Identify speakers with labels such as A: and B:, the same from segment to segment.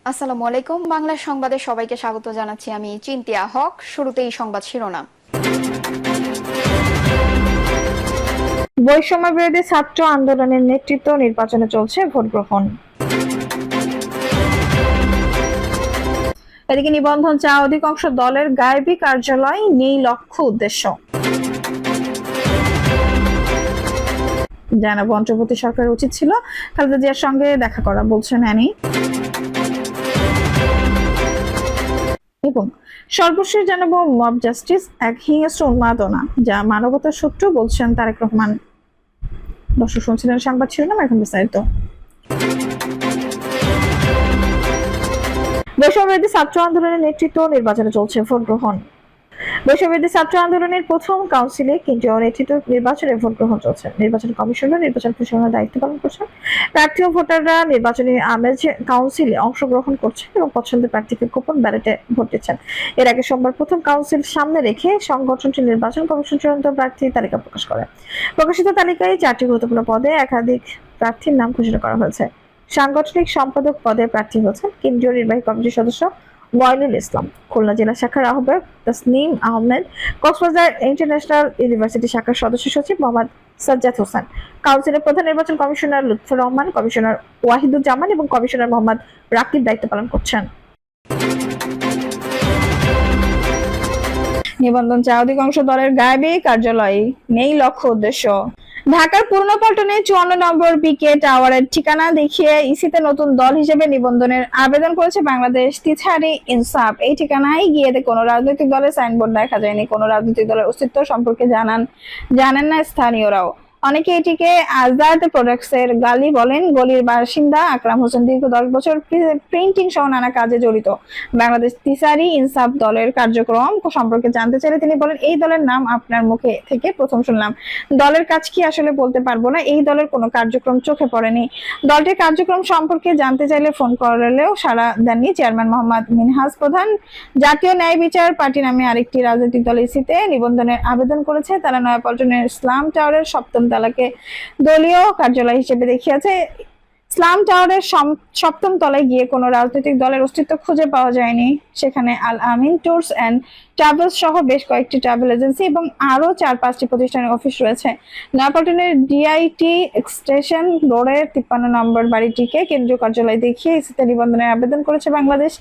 A: আসসালামু আলাইকুম। বাংলা সংবাদে সবাইকে স্বাগত জানাচ্ছি। আমি চিন্তিয়া হক। শুরুতেই সংবাদ শিরোনাম।
B: বৈষম্য বিরোধী ছাত্র আন্দোলনের নেতৃত্ব, নির্বাচনে চলছে ভোট গ্রহণ। এদিকে নিবন্ধন চা অধিকাংশ দলের গায়েবী কার্যালয় নেই লক্ষ্য উদ্দেশ্য। জানাবো অন্তর্বর্তী সরকারের উচিত ছিল খালেদা জিয়ার সঙ্গে দেখা করা, বলছেন অ্যানি। এবং সর্বশেষ জানাবো মব জাস্টিস এক হিংস্র উন্মাদনা যা মানবতার শত্রু, বলছেন তারেক রহমান। দর্শক শুনছিলেন সংবাদ শিরোনাম, এখন বিস্তারিত। বৈষম্যবিরোধী ছাত্র আন্দোলনের নেতৃত্ব, নির্বাচনে চলছে ভোট গ্রহণ। বৈষম্যবিরোধী ছাত্র আন্দোলনের প্রথম কাউন্সিলে কেন্দ্রীয় নেতৃত্ব নির্বাচনে ভোট গ্রহণ চলছে। নির্বাচন কমিশনার নির্বাচন পরিচালনার দায়িত্ব পালন করছেন। প্রার্থী ও ভোটাররা নির্বাচনী আমেজ কাউন্সিলে অংশগ্রহণ করছেন এবং পছন্দের প্রার্থীকে গোপন ব্যালটে ভোট দিচ্ছেন। এর আগে সোমবার প্রথম কাউন্সিল সামনে রেখে সংগঠনটি নির্বাচন কমিশন চূড়ান্ত প্রার্থী তালিকা প্রকাশ করে। প্রকাশিত তালিকায় 4টি গুরুত্বপূর্ণ পদে একাধিক প্রার্থীর নাম ঘোষণা করা হয়েছে। সাংগঠনিক সম্পাদক পদে প্রার্থী হচ্ছেন কেন্দ্রীয় নির্বাহী কমিটির সদস্য ময়নুল ইসলাম, খুলনা জেলা শাখার আহ্বায়ক তাসনিম আহমেদ, কক্সবাজার ইন্টারন্যাশনাল ইউনিভার্সিটি শাখার সদস্য সচিব মোহাম্মদ সাজ্জাদ হোসেন, কাউন্সিলের প্রধান নির্বাচন কমিশনার লুৎফর রহমান, কমিশনার ওয়াহিদুজ্জামান এবং কমিশনার মোহাম্মদ রাকিব দায়িত্ব পালন করছেন। নিবন্ধন চা অধিকাংশ দলের গায়েবী কার্যালয় নেই লক্ষ্য উদ্দেশ্য। ঢাকার পুরনো পল্টনে 54 নম্বর বিকে টাওয়ারের ঠিকানা দেখিয়ে ইসিতে নতুন দল হিসেবে নিবন্ধনের আবেদন করেছে বাংলাদেশ তিছারি ইনসাফ। এই ঠিকানায় গিয়ে কোনো রাজনৈতিক দলের সাইনবোর্ড দেখা যায়নি। কোনো রাজনৈতিক দলের অস্তিত্ব সম্পর্কে জানেন না স্থানীয়রাও। অনেকে এটিকে আজাদ প্রোডাক্টসের গালি বলেন। গলির বাসিন্দা আকরাম হোসেন দীর্ঘ 10 বছর প্রিন্টিং সহ নানা কাজে জড়িত। বাংলাদেশ তিসারি ইনসাফ দলের কার্যক্রম সম্পর্কে জানতে চাইলে তিনি বলেন, এই দলের নাম আপনার মুখে থেকে প্রথম শুনলাম। দলের কাজ কি আসলে বলতে পারবো না। এই দলের কোনো কার্যক্রম চোখে পড়েনি। দলটির কার্যক্রম সম্পর্কে জানতে চাইলে ফোন করলেও সাড়া দেননি চেয়ারম্যান মোহাম্মদ মিনহাজ প্রধান। জাতীয় ন্যায় বিচার পার্টি নামে আরেকটি রাজনৈতিক দল ইসিতে নিবন্ধনের আবেদন করেছে। তারা নয়াপল্টনের ইসলাম টাওয়ারের 7ম তলাকে দলীয় কার্যালয় হিসেবে দেখিয়েছে। ইসলাম টাওয়ারের 7ম তলায় গিয়ে কোনো রাজনৈতিক দলের অস্তিত্ব খুঁজে পাওয়া যায়নি। সেখানে আল আমিন ট্যুরস অ্যান্ড ট্রাভেলস সহ বেশ কয়েকটি ট্রাভেল এজেন্সি এবং আরো 4-5টি প্রতিষ্ঠানের অফিস রয়েছে। নয়াপল্টনের ডিআইটি স্টেশন রোডের 53 নম্বর বাড়িটিকে কেন্দ্রীয় কার্যালয় দেখিয়ে ইসিতে নিবন্ধনের আবেদন করেছে বাংলাদেশ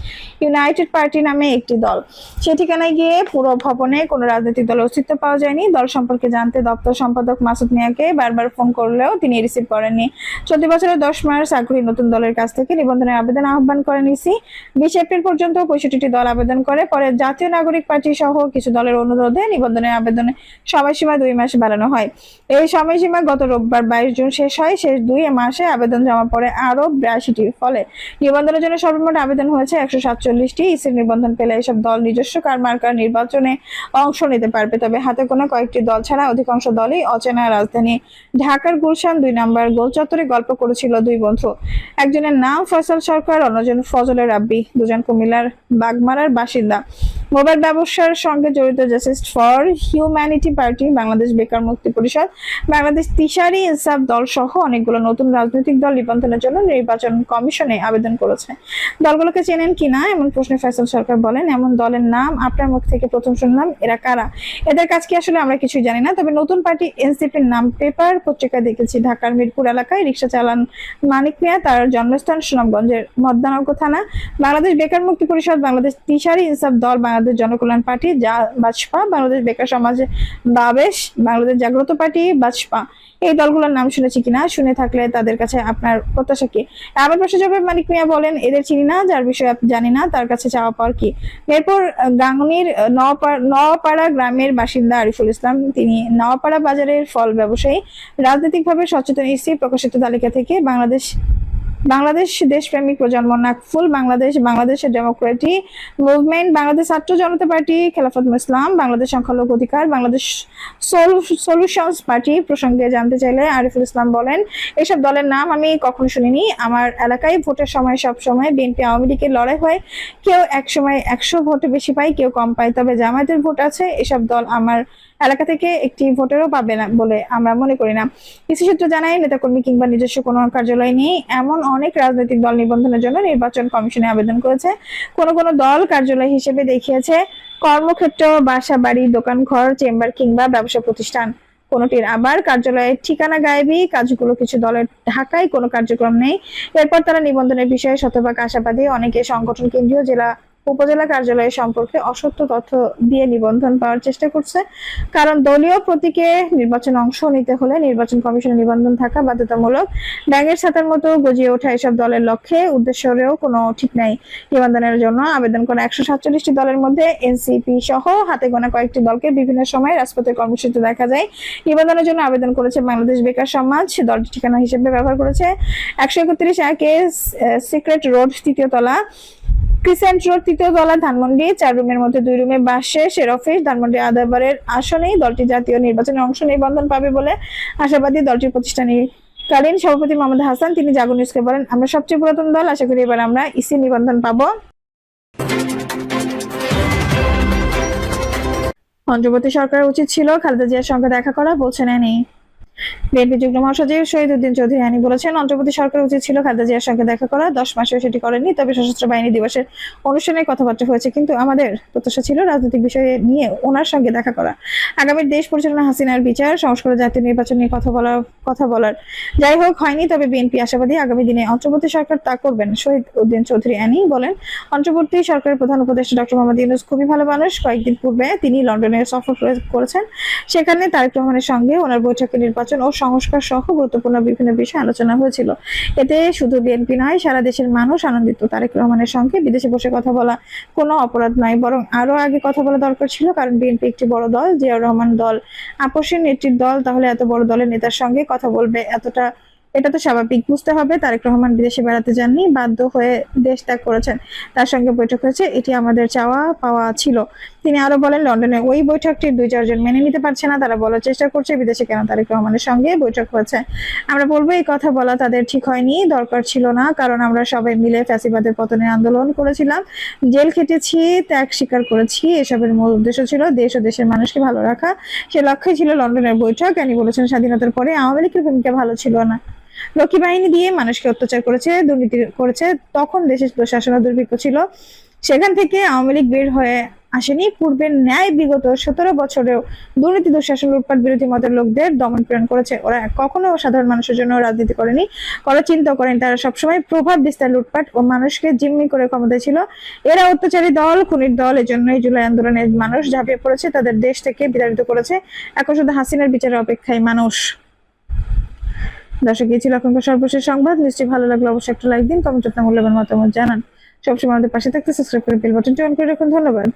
B: ইউনাইটেড পার্টি নামে একটি দল। সে ঠিকানায় গিয়ে পুরো ভবনে কোনো রাজনৈতিক দলের অস্তিত্ব পাওয়া যায়নি। দল সম্পর্কে জানতে দপ্তর সম্পাদক মাসুদ মিয়াকে বারবার ফোন করলেও তিনি রিসিভ করেননি। চলতি বছরের 10 মার্চ আগ্রহী নতুন দলের কাছ থেকে নিবন্ধনের আবেদন আহ্বান করেন ইসি। 20 এপ্রিল পর্যন্ত 65টি দল আবেদন করে। পরে জাতীয় নাগরিক পার্টি সহ কিছু দলের অনুরোধে নিবন্ধনের আবেদনের সময়সীমা 2 মাস বাড়ানো হয়। এই সময়সীমা গত রোববার 22 জুন শেষ হয়। শেষ 2 মাসে আবেদন জমা পড়ে আরো 82টির। ফলে নিবন্ধনের জন্য সর্বমোট আবেদন হয়েছে 147টি। ইসির নিবন্ধন পেলে এসব দল নিজস্ব মার্কার নির্বাচনে অংশ নিতে পারবে। তবে হাতে গোনা কয়েকটি দল ছাড়া অধিকাংশ দলই অচেনা। রাজধানী ঢাকার গুলশান 2 নম্বর গোল চত্বরে গল্প করেছিল 2 বন্ধু। একজনের নাম ফয়সাল সরকার, অন্যজন ফজলে রাব্বি। দুজন কুমিল্লার বাগমারার বাসিন্দা। মোবাইল ব্যবসার সঙ্গে জড়িত justice for humanity party, Bangladesh বেকার মুক্তি পরিষদ, বাংলাদেশ তিসারি ইনসাফ দল সহ অনেকগুলো নতুন রাজনৈতিক দল নিবন্ধনের জন্য নির্বাচন কমিশনে আবেদন করেছে। দলগুলোকে চেনেন কিনা এমন প্রশ্নে ফয়সাল সরকার বলেন, এমন দলের নাম আপনার মুখ থেকে প্রথম শুনলাম। এরা কারা? এদের কাজ কি আসলে আমরা কিছুই জানি না। তবে নতুন পার্টি এনসিপির নাম পেপার পত্রিকায় দেখেছি। ঢাকার মিরপুর এলাকায় রিক্সা চালান মানিক মিয়া, তার জন্মস্থান সুনামগঞ্জের মধ্যনগর থানা। বাংলাদেশ বেকার মুক্তি পরিষদ, বাংলাদেশ তিসারি ইনসাফ দল, বাংলাদেশ জনকল্যাণ পার্টি বাজপা, বাংলাদেশ বেকার সমাজ বাবেশ, বাংলাদেশ জাগ্রত পার্টি বাজপা। এই দলগুলোর নাম শুনেছি কিনা, শুনে থাকলে তাদের কাছে আপনার প্রত্যাশা কি? আমার প্রশ্ন জবাবে মানিক মিয়া বলেন, এদের চিনি না, যার বিষয়ে জানি না তার কাছে চাওয়া পাওয়ার কি। এরপর গাংনীর নওয়াপাড়া গ্রামের বাসিন্দা আরিফুল ইসলাম, তিনি নওয়াপাড়া বাজারের ফল ব্যবসায়ী। রাজনৈতিকভাবে সচেতন ইসি প্রকাশিত তালিকা থেকে বাংলাদেশ দেশপ্রেমিক প্রজন্ম নাকফুল, বাংলাদেশের ডেমোক্রেটিক মুভমেন্ট, বাংলাদেশ ছাত্র জনতা পার্টি, খেলাফত ইসলাম, বাংলাদেশ সংখ্যালঘু অধিকার, বাংলাদেশ সলিউশনস পার্টি প্রসঙ্গে জানতে চাইলে আরিফুল ইসলাম বলেন, এসব দলের নাম আমি কখনো শুনিনি। আমার এলাকায় ভোটের সময় সব সময় বিএনপি আওয়ামী লীগের লড়াই হয়। কেউ এক সময় 100 ভোটে বেশি পায়, কেউ কম পায়। তবে জামায়াতের ভোট আছে। এসব দল আমার এলাকা থেকে একটি ভোটেরও পাবে না বলে আমরা মনে করি না। ইসি সূত্র জানায়, নেতাকর্মী কিংবা নিজস্ব কোনো কার্যালয় নেই এমন অনেক রাজনৈতিক দল নিবন্ধনের জন্য নির্বাচন কমিশনে আবেদন করেছে। কোন কোন দল কার্যালয় হিসেবে দেখিয়েছে কর্মক্ষেত্র, বাসা বাড়ি, দোকান ঘর, চেম্বার কিংবা ব্যবসা প্রতিষ্ঠান। কোনটির আবার কার্যালয়ের ঠিকানা গায়েবী। কাজগুলো কিছু দলের ঢাকায় কোনো কার্যক্রম নেই। এরপর তারা নিবন্ধনের বিষয়ে শতভাগ আশাবাদী। অনেকে সংগঠন কেন্দ্রীয়, জেলা, উপজেলা কার্যালয় সম্পর্কে অসত্য তথ্য দিয়ে নিবন্ধন পাওয়ার চেষ্টা করছে। কারণ দলীয় প্রতীকে নির্বাচনে অংশ নিতে হলে নির্বাচন কমিশনে নিবন্ধন থাকা বাধ্যতামূলক। ব্যাঙের ছাতার মতো গজিয়ে ওঠা এসব দলের লক্ষ্যে উদ্দেশ্যেরও কোনো ঠিক নাই। নিবন্ধনের জন্য আবেদন করা 147টি দলের মধ্যে এনসিপি সহ হাতে গোনা কয়েকটি দলকে বিভিন্ন সময় রাজপথের কর্মসূচিতে দেখা যায়। নিবন্ধনের জন্য আবেদন করেছে বাংলাদেশ বেকার সমাজ। দলটি ঠিকানা হিসেবে ব্যবহার করেছে 131 সিক্রেট রোড, 3য় তলা, ক্রিসেন্ট রোড, 3য় তলা, ধানমন্ডি। 4 রুমের মধ্যে 2 রুমে বাস, শের অফিস। ধানমন্ডি আদাবারের আসনেই দলটি জাতীয় নির্বাচনে অংশ নিবন্ধন পাবে বলে আশাবাদী দলটির প্রতিষ্ঠাকালীন সভাপতি মোহাম্মদ হাসান। তিনি জাগো নিউজকে বলেন, আমরা সবচেয়ে পুরাতন দল, আশা করি এবার আমরা ইসি নিবন্ধন পাবো। অন্তর্বর্তী সরকারের উচিত ছিল খালেদা জিয়ার সঙ্গে দেখা করা, বলছেন অ্যানি। বিএনপি যুগ্ম মহাসচিব শহীদ উদ্দিন চৌধুরী অ্যানি বলেছেন, অন্তর্বর্তী সরকার উচিত ছিল খালেদা জিয়ার সঙ্গে দেখা করা। 10 মাসেও সেটি করেনি। তবে সশস্ত্র বাহিনী দিবসের অনুষ্ঠানে কথাবার্তা হয়েছে, কিন্তু আমাদের প্রত্যাশা ছিল রাজনৈতিক বিষয়ে নিয়ে ওনার সঙ্গে দেখা করা। আগামীর দেশ পরিচালনা, হাসিনার বিচার, সংস্কার, জাতীয় নির্বাচন নিয়ে কথা বলার যাই হোক হয়নি। তবে বিএনপি আশাবাদী আগামী দিনে অন্তর্বর্তী সরকার তা করবেন। শহীদ উদ্দিন চৌধুরী অ্যানি বলেন, অন্তর্বর্তী সরকারের প্রধান উপদেষ্টা ডক্টর মোহাম্মদ ইউনূস খুবই ভালো মানুষ। কয়েকদিন পূর্বে তিনি লন্ডনে সফর করেছেন। সেখানে তারেক রহমানের সঙ্গে ওনার বৈঠকে নির্বাচন ও সংস্কার সহ গুরুত্বপূর্ণ বিভিন্ন বিষয়ে আলোচনা হয়েছিল। এতে শুধু বিএনপি নয়, সারা দেশের মানুষ আনন্দিত। তারেক রহমানের সঙ্গে বিদেশে বসে কথা বলা কোনো অপরাধ নয়, বরং আরো আগে কথা বলা দরকার ছিল। কারণ বিএনপি একটি বড় দল, জিয়াউর রহমান দল আপসের নেত্রীর দল, তাহলে এত বড় দলের নেতার সঙ্গে কথা বলবে এটা তো স্বাভাবিক, বুঝতে হবে। তারেক রহমান বিদেশে বেড়াতে যাননি, বাধ্য হয়ে দেশ ত্যাগ করেছেন। তার সঙ্গে বৈঠক হয়েছে, এটি আমাদের চাওয়া পাওয়া ছিল। তিনি আরো বলেন, লন্ডনে ওই বৈঠকটি 2-4 জন মেনে নিতে পারছে না। তারা বলার চেষ্টা করছে বিদেশে কেন তারেক রহমানের সঙ্গে বৈঠক হয়েছে। আমরা বলবো এই কথা বলা তাদের ঠিক হয়নি, দরকার ছিল না। কারণ আমরা সবাই মিলে ফ্যাসিবাদের পতনের আন্দোলন করেছিলাম, জেল খেটেছি, ত্যাগ স্বীকার করেছি। এসবের মূল উদ্দেশ্য ছিল দেশ ও দেশের মানুষকে ভালো রাখা। সে লক্ষ্যই ছিল লন্ডনের বৈঠক। তিনি বলেছেন, স্বাধীনতার পরে আওয়ামী লীগের ভূমিকা ভালো ছিল না। রক্ষী বাহিনী দিয়ে মানুষকে অত্যাচার করেছে, দুর্নীতি করেছে। তখন দেশের প্রশাসন দুর্ভিক্ষ ছিল। সেখান থেকে আওয়ামী লীগ বের হয়ে আসেনি। পূর্বের ন্যায় বিগত 17 বছরেও দুর্নীতি, দুঃশাসন, লুটপাট বিরোধী মতের লোকদের দমন পীড়ন করেছে। ওরা কখনো সাধারণ মানুষের জন্য রাজনীতি করেনি, করার চিন্তা করেনি। তারা সবসময় প্রভাব বিস্তার, লুটপাট ও মানুষকে জিম্মি করে ক্ষমতায় ছিল। এরা অত্যাচারী দল, খুনির দল। এজন্যই জুলাই আন্দোলনে মানুষ ঝাঁপিয়ে পড়েছে, তাদের দেশ থেকে বিতাড়িত করেছে। এখন শুধু হাসিনার বিচারের অপেক্ষায় মানুষ। দর্শক, এই ছিল এখনকার সর্বশেষ সংবাদ। নিশ্চয়ই ভালো লাগলো, অবশ্যই একটা লাইক দিন, কমেন্ট আপনার মূল্যবান মতামত জানান। সবসময় আমাদের পাশে থাকতে সাবস্ক্রাইব করে বেল বাটনটি অন করে রাখুন। ধন্যবাদ।